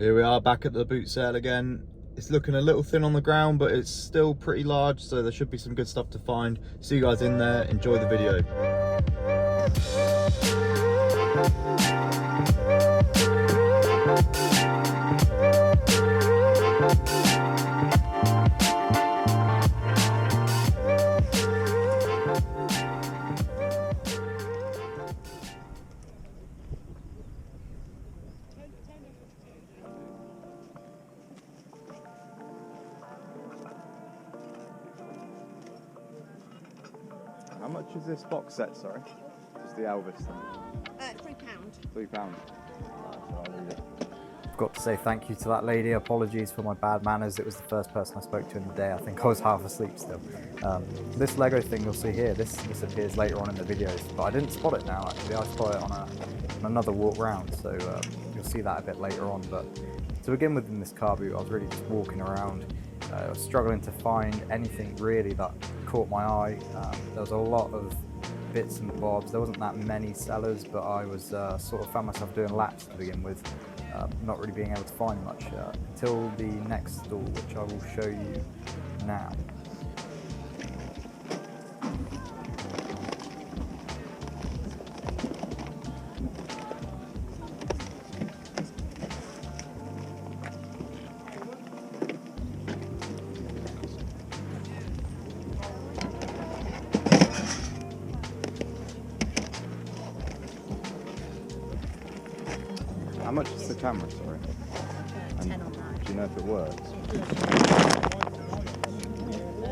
Here we are back at the Bootsale again. It's looking a little thin on the ground, but it's still pretty large, so there should be some good stuff to find. See you guys in there, enjoy the video. How much is this box set, sorry? Just the Elvis thing. £3. £3. I've got to say thank you to that lady. Apologies for my bad manners. It was the first person I spoke to in the day. I think I was half asleep still. This Lego thing you'll see here, this appears later on in the videos, but I didn't spot it now actually. I spot it on another walk round, so you'll see that a bit later on. But to begin with, in this car boot, I was really just walking around. I was struggling to find anything really that caught my eye. There was a lot of bits and bobs. There wasn't that many sellers, but I was sort of found myself doing laps to begin with, not really being able to find much until the next stall, which I will show you now. How much is the camera, sorry? 10 on that. Do you know if it works?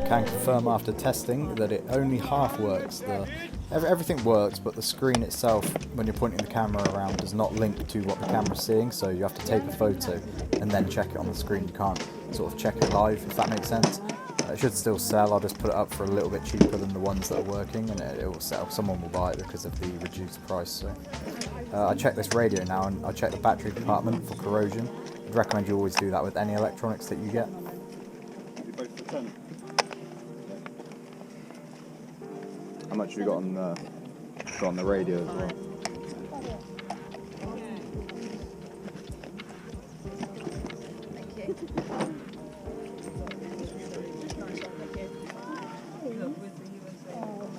Can confirm after testing that it only half works. Everything works, but the screen itself, when you're pointing the camera around, does not link to what the camera's seeing, so you have to take a photo and then check it on the screen. You can't sort of check it live, if that makes sense. It should still sell. I'll just put it up for a little bit cheaper than the ones that are working, and it will sell. Someone will buy it because of the reduced price. So I checked this radio now, and I checked the battery compartment for corrosion. I'd recommend you always do that with any electronics that you get. How much have you got on the radio as well? Thank you.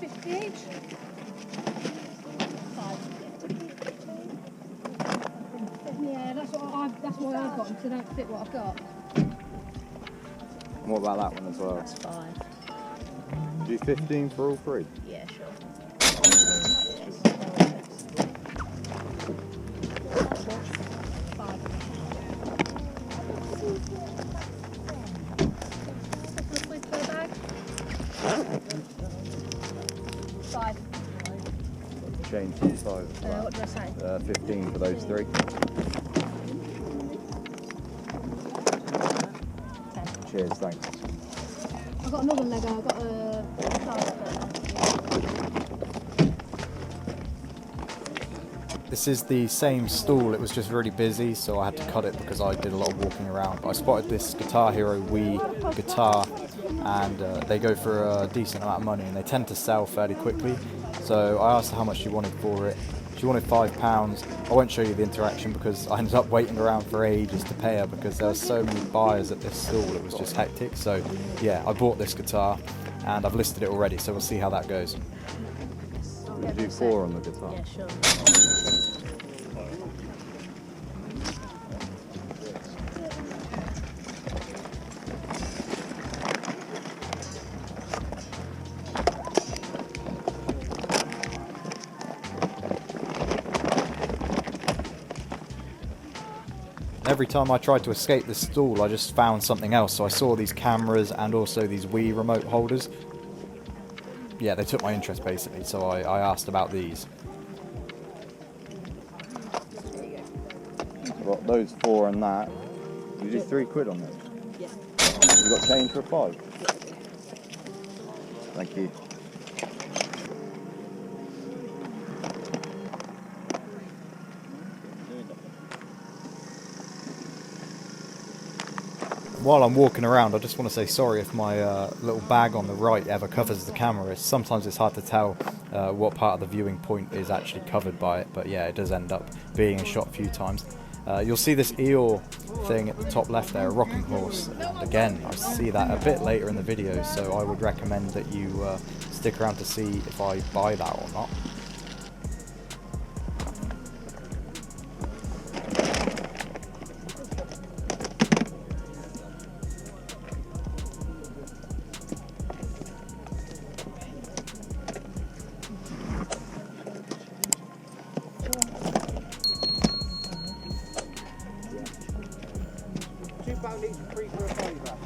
50 each. Yeah, that's why I've got them, because they don't fit what I've got. And what about that one as well? That's 5. Do you 15 for all three? Yeah, sure. Change from 5 as well. What did I say? 15 for those three. 10. Cheers, thanks. I've got another Lego, I've got a This is the same stall, it was just really busy, so I had to cut it because I did a lot of walking around. But I spotted this Guitar Hero Wii guitar, and they go for a decent amount of money, and they tend to sell fairly quickly. So I asked her how much she wanted for it. She wanted £5. I won't show you the interaction because I ended up waiting around for ages to pay her because there were so many buyers at this stall, it was just hectic. So yeah, I bought this guitar and I've listed it already, so we'll see how that goes. We'll do 4 on the guitar. Yeah, sure. Every time I tried to escape this stall, I just found something else. So I saw these cameras and also these Wii remote holders. Yeah, they took my interest basically, so I asked about these. Got those 4 and that. You do £3 on those? Yeah. You got change for a 5? Thank you. While I'm walking around, I just want to say sorry if my little bag on the right ever covers the camera. Sometimes it's hard to tell what part of the viewing point is actually covered by it, but yeah, it does end up being shot a few times. You'll see this Eeyore thing at the top left there, a rocking horse, and again I see that a bit later in the video, so I would recommend that you stick around to see if I buy that or not. £2 each, 3 for a fiver.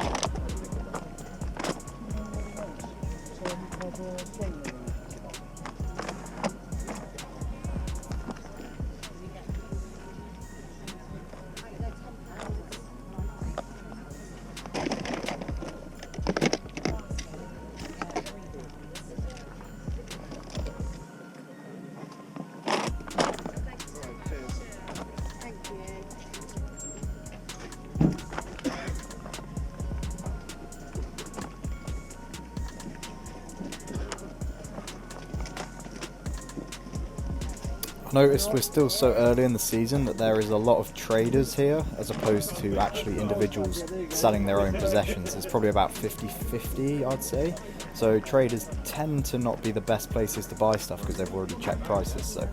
Noticed we're still so early in the season that there is a lot of traders here as opposed to actually individuals selling their own possessions. It's probably about 50-50, I'd say. So traders tend to not be the best places to buy stuff because they've already checked prices. So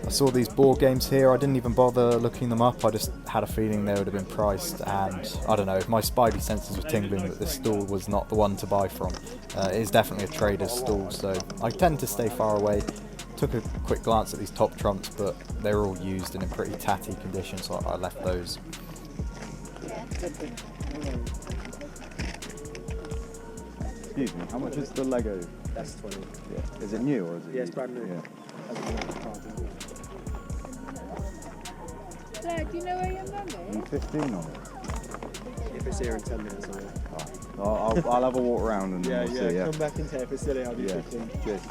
I saw these board games here, I didn't even bother looking them up, I just had a feeling they would have been priced, and I don't know, my spidey senses were tingling that this stall was not the one to buy from. It is definitely a trader's stall, so I tend to stay far away. Took a quick glance at these top trumps, but they were all used and in pretty tatty condition, so I left those. Excuse me, how much is the Lego? That's 20. Yeah. Is it new or is it Yeah, it's brand new. Yeah. Claire, do you know where your mum is? 15 on it. If it's here in 10 minutes, I will. I'll have a walk around and Yeah, we'll yeah, see, yeah. come back in here. If it's silly, I'll be 15. Cheers.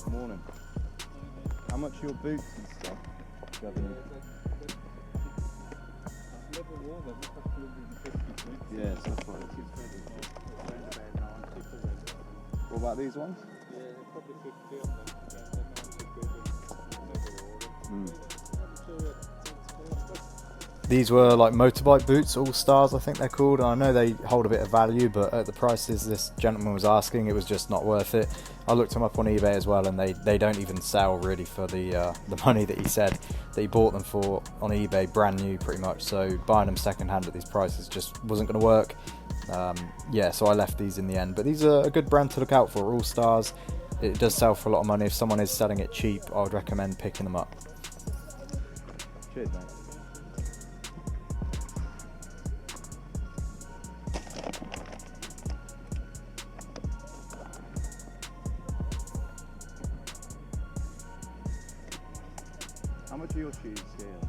Morning. How much are your boots and stuff? Do you have any? Yeah, stuff like that. What about these ones? Yeah, probably 50 on them. These were like motorbike boots, All Stars I think they're called. I know they hold a bit of value, but at the prices this gentleman was asking, it was just not worth it. I looked them up on eBay as well, and they don't even sell really for the money that he said that he bought them for on eBay, brand new pretty much. So buying them second hand at these prices just wasn't going to work. Yeah, so I left these in the end. But these are a good brand to look out for, All Stars. It does sell for a lot of money. If someone is selling it cheap, I would recommend picking them up. Cheers, mate. How much are your shoes here?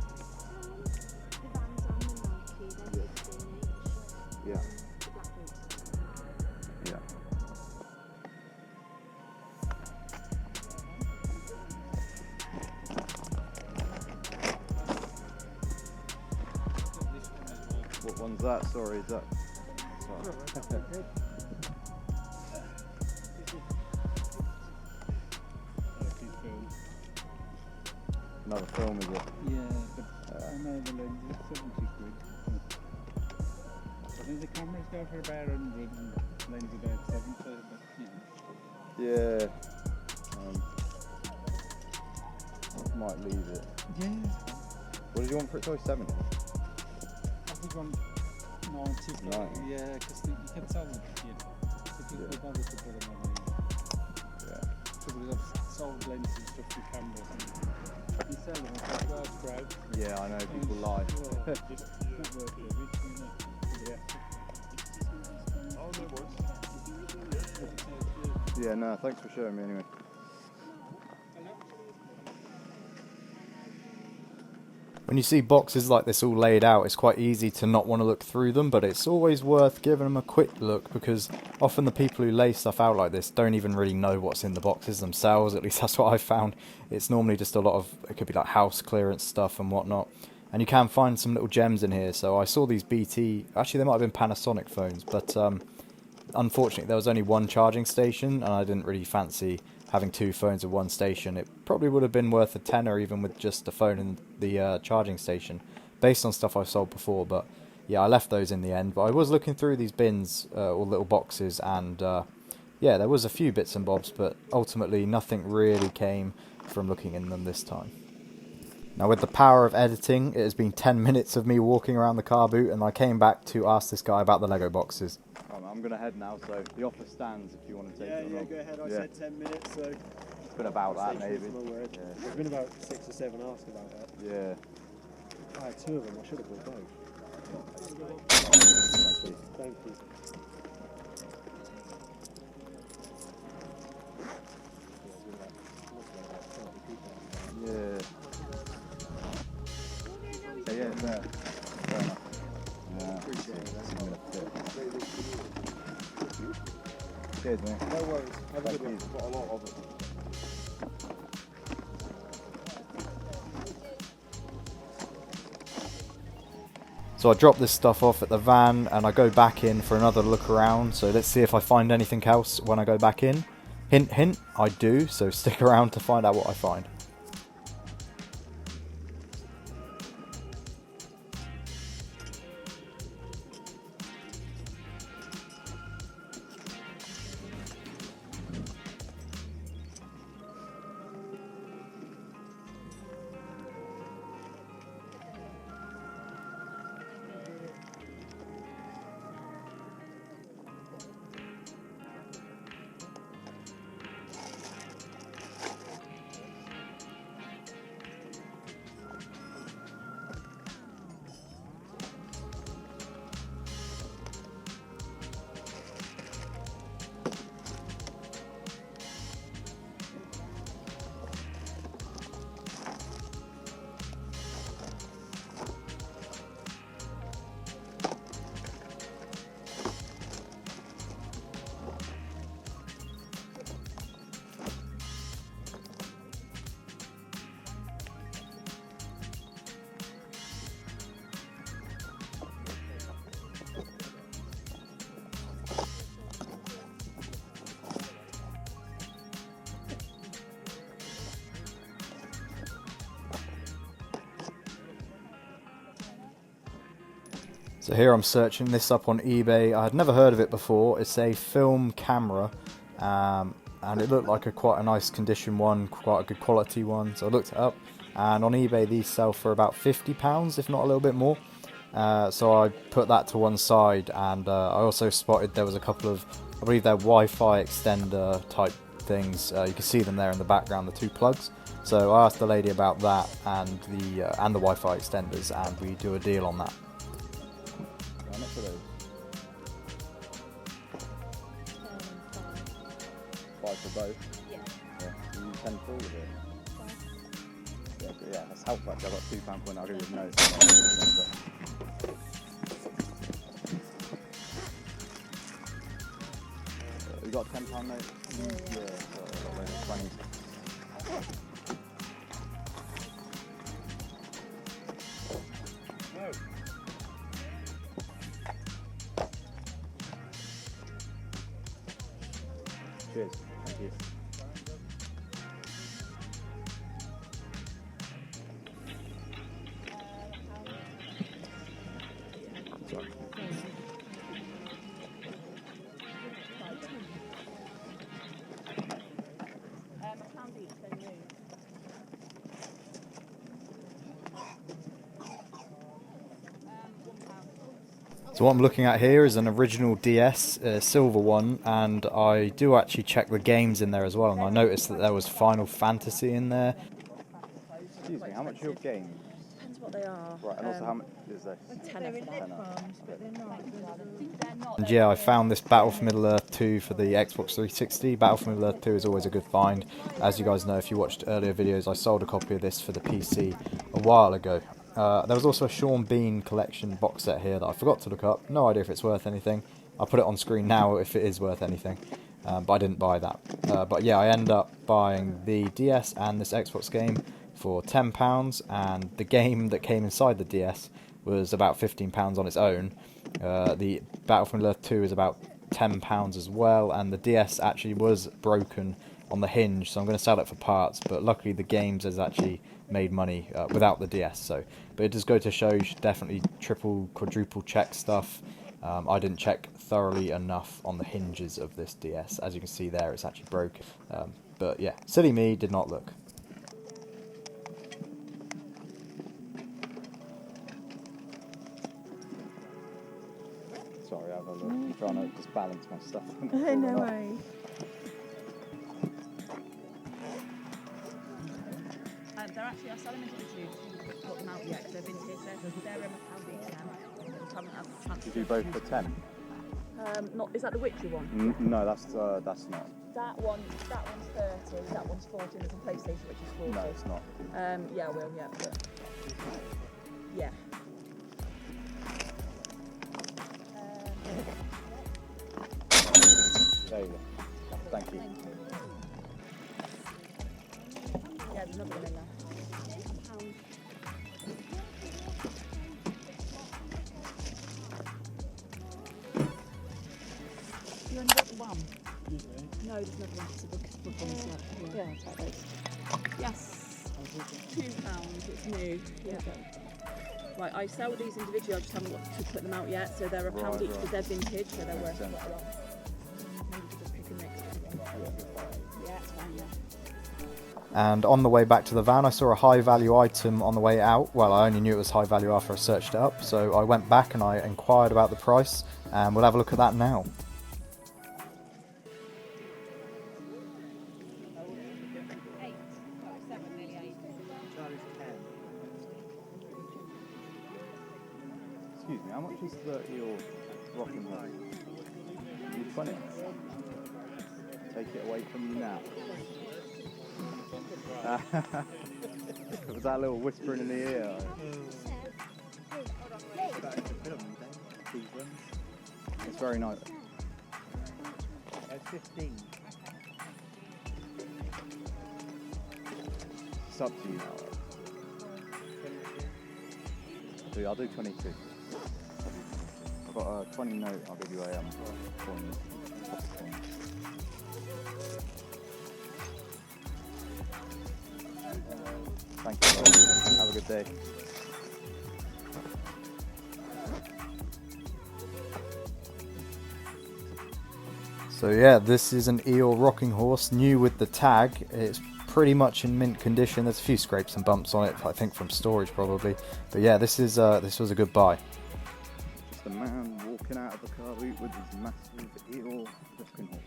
The Vans and the Nike, they're 15 each. Yeah. The black boots. Yeah. What one's that? Sorry, is that? Sorry. Another film, is it? Yeah, but I know the lens is 70 quid. I think the cameras go for about 100 and lens about 70, but you know. Yeah. Might leave it. Yeah. What did you want for it? Sorry, 70? I think on 90. 90. Yeah, because you can sell them, you know. If you Yeah. bother to put them on the... Yeah. Trouble is I've sold lenses and stuff with cameras and you sell them, I think, well, it's great. Yeah, I know people lie. Yeah, it's not worth it, isn't it? Yeah. Yeah, no, thanks for showing me anyway. When you see boxes like this all laid out, it's quite easy to not want to look through them, but it's always worth giving them a quick look, because often the people who lay stuff out like this don't even really know what's in the boxes themselves. At least that's what I've found. It's normally just a lot of, it could be like house clearance stuff and whatnot. And you can find some little gems in here. So I saw these BT, actually they might have been Panasonic phones, but unfortunately there was only one charging station and I didn't really fancy having 2 phones at one station, it probably would have been worth a tenner even with just the phone and the charging station, based on stuff I've sold before. But yeah, I left those in the end. But I was looking through these bins, or little boxes, and yeah, there was a few bits and bobs, but ultimately nothing really came from looking in them this time. Now, with the power of editing, it has been 10 minutes of me walking around the car boot, and I came back to ask this guy about the Lego boxes. I'm going to head now, so the offer stands if you want to take it. Yeah, go ahead. I said 10 minutes, so... It's been about that, maybe. Yeah. There's been about 6 or 7 asked about that. Yeah. I had 2 of them. I should have bought both. Thank you. Thank you. Yeah. Yeah, there. Fair enough. Yeah. Appreciate it. Cheers, mate. No worries. Have a good one. I've got a lot of them. So I drop this stuff off at the van and I go back in for another look around. So let's see if I find anything else when I go back in. Hint, hint, I do. So stick around to find out what I find. So here I'm searching this up on eBay. I had never heard of it before. It's a film camera, and it looked like quite a nice condition one, quite a good quality one. So I looked it up, and on eBay these sell for about £50, if not a little bit more. So I put that to one side, and I also spotted there was a couple of, I believe they're Wi-Fi extender type things. You can see them there in the background, the 2 plugs. So I asked the lady about that and the Wi-Fi extenders, and we do a deal on that. How much are those? 5 for both? Yeah. You use 10 for all of it? Yeah, that's helpful. I've got £2 point. I'll give you a note. You got a £10 note? Yeah. So 20. Cheers. Thank you. Sorry. So what I'm looking at here is an original DS, silver one, and I do actually check the games in there as well, and I noticed that there was Final Fantasy in there. Excuse me, how much are your games? Depends what they are. Right, and also how much is this? They're in lip balms, but they're not. And yeah, I found this Battle for Middle-earth 2 for the Xbox 360. Battle for Middle-earth 2 is always a good find. As you guys know, if you watched earlier videos, I sold a copy of this for the PC a while ago. There was also a Sean Bean collection box set here that I forgot to look up. No idea if it's worth anything. I'll put it on screen now if it is worth anything. But I didn't buy that. But yeah, I end up buying the DS and this Xbox game for £10, and the game that came inside the DS was about £15 on its own. The Battle for Middle-earth 2 is about £10 as well, and the DS actually was broken on the hinge, so I'm going to sell it for parts. But luckily the games has actually made money without the DS. So, but it does go to show you should definitely triple, quadruple check stuff. I didn't check thoroughly enough on the hinges of this DS. As you can see there, it's actually broken. But yeah, silly me, did not look. Sorry, have a look. I'm trying to just balance my stuff. No worries. They're actually, I sell them individually. Haven't got them out yet because they're vintage. They're in Did you do both for 10? Not, is that the Witcher one? No, that's not. That one's 30, that one's 40, and there's a PlayStation which is 40. No, it's not. Yeah, I will, yeah. But, yeah. There you go. Thank you. Yeah, there's another one in there. You only got the one? No, there's another one. It's a book one. Yeah, it's like those. Yes. £2. It's new. Yeah. Right, I sell these individually. I just haven't got to put them out yet. So they're £1 each because they're vintage, so they're worth quite a lot. Maybe we could just pick a next one. Yeah, it's fine. Yeah. And on the way back to the van, I saw a high value item on the way out. Well, I only knew it was high value after I searched it up. So I went back and I inquired about the price, and we'll have a look at that now. Excuse me, how much is the eel rocking roll? 20. Take it away from you now. Was that a little whispering in the ear? It's very nice. 15. It's up to you now. I'll do 22. I've got a 20 note, I'll give you a coin. Thank you. Have a good day. So yeah, this is an eel rocking horse, new with the tag. It's pretty much in mint condition. There's a few scrapes and bumps on it, I think from storage probably. But yeah, this was a good buy. Just a man walking out of a car boot with his massive eel rocking horse.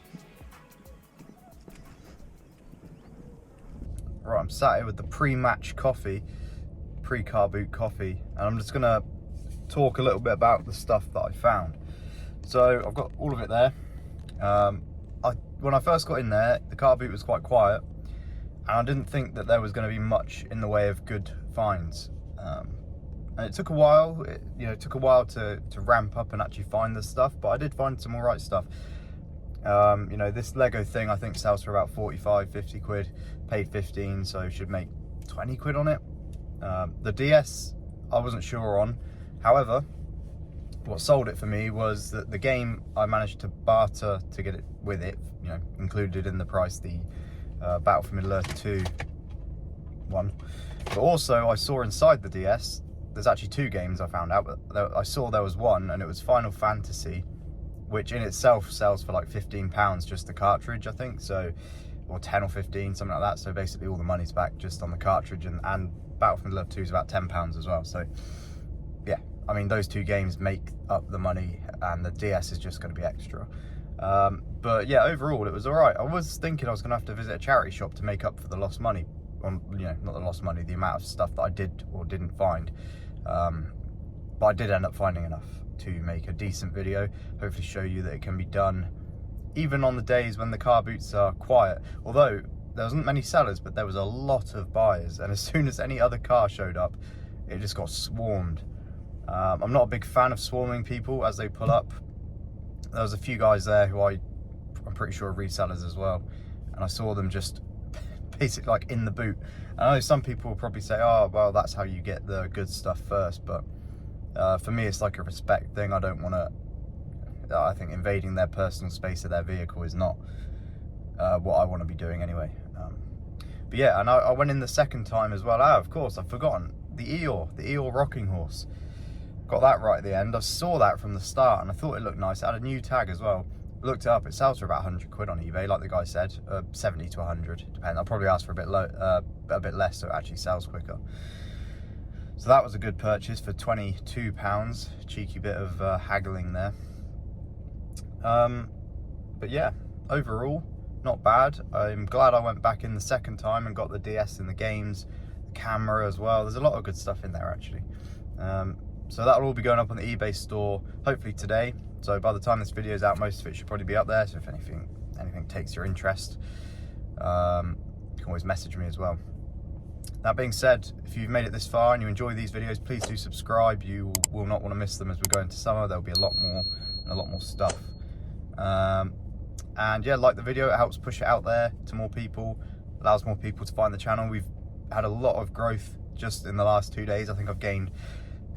Right, I'm sat here with the pre-match coffee, pre-car boot coffee, and I'm just gonna talk a little bit about the stuff that I found. So I've got all of it there. When I first got in there, the car boot was quite quiet, and I didn't think that there was going to be much in the way of good finds. And it took a while. It took a while to ramp up and actually find this stuff, but I did find some alright stuff. This Lego thing I think sells for about 45, 50 quid. Paid 15, so should make 20 quid on it. The DS I wasn't sure on. However, what sold it for me was that the game I managed to barter to get it with it, included in the price, the Battle for Middle-earth 2 one. But also I saw inside the DS, there's actually two games I found out, but I saw there was one, and it was Final Fantasy, which in itself sells for like £15 just the cartridge, I think, so, or 10 or 15, something like that. So basically all the money's back just on the cartridge, and Battle for Middle-earth 2 is about £10 as well. So yeah, I mean, those two games make up the money, and the DS is just going to be extra. But yeah, overall it was alright. I was thinking I was going to have to visit a charity shop to make up for the lost money. Not the lost money, the amount of stuff that I did or didn't find. But I did end up finding enough to make a decent video, hopefully show you that it can be done even on the days when the car boots are quiet. Although there wasn't many sellers, but there was a lot of buyers, and as soon as any other car showed up, it just got swarmed. I'm not a big fan of swarming people as they pull up. There was a few guys there who I'm pretty sure are resellers as well, and I saw them just basically like in the boot. I know some people will probably say, oh well, that's how you get the good stuff first, but for me it's like a respect thing. I don't want to, I think invading their personal space of their vehicle is not what I want to be doing anyway. But yeah, and I went in the second time as well. Oh, of course, I've forgotten the Eeyore rocking horse. Got that right at the end. I saw that from the start and I thought it looked nice. It had a new tag as well. Looked it up, it sells for about 100 quid on eBay, like the guy said, 70 to 100, depending. I'll probably ask for a bit less so it actually sells quicker. So that was a good purchase for £22. Cheeky bit of haggling there. But yeah, overall, not bad. I'm glad I went back in the second time and got the DS in the games, the camera as well. There's a lot of good stuff in there actually. So that'll all be going up on the eBay store hopefully today. So by the time this video is out, most of it should probably be up there. So if anything takes your interest, you can always message me as well. That being said, if you've made it this far and you enjoy these videos, please do subscribe. You will not want to miss them as we go into summer. There'll be a lot more stuff. And yeah, like the video, it helps push it out there to more people, allows more people to find the channel. We've had a lot of growth just in the last 2 days. I think I've gained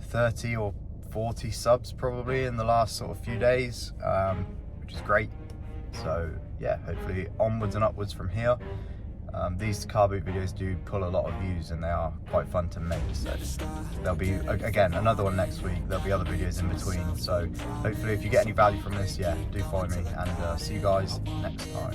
30 or 40 subs probably in the last sort of few days, which is great. So yeah, hopefully onwards and upwards from here. These car boot videos do pull a lot of views and they are quite fun to make, so there'll be again another one next week. There'll be other videos in between, so hopefully if you get any value from this, yeah, do follow me, and see you guys next time.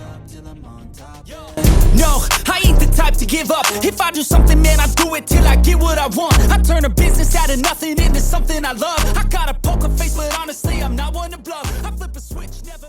No, I ain't the type to give up. If I do something, man, I do it till I get what I want. I turn a business out of nothing into something I love. I got a poker face, but honestly I'm not one to bluff. I flip a switch, never